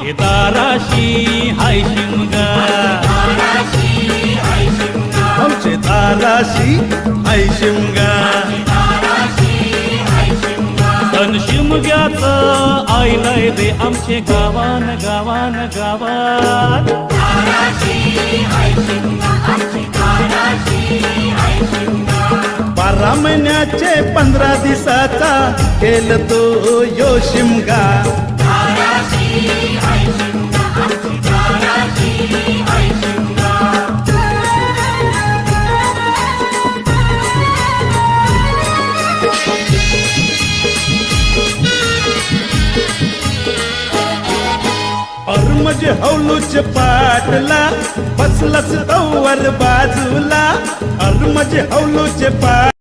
आमचे दाराशी हाय शिमगा, आमचे दाराशी हाय शिमगा. तन शिमग्याचं आईलय दे आमचे गावान गावान गावात. 12 महिन्याचे 15 दिवसाचा केल तो यो शिमगा. म्हणजे हौलूच पाटला बसलच तवर बाजूला. म्हणजे हौलूच पाट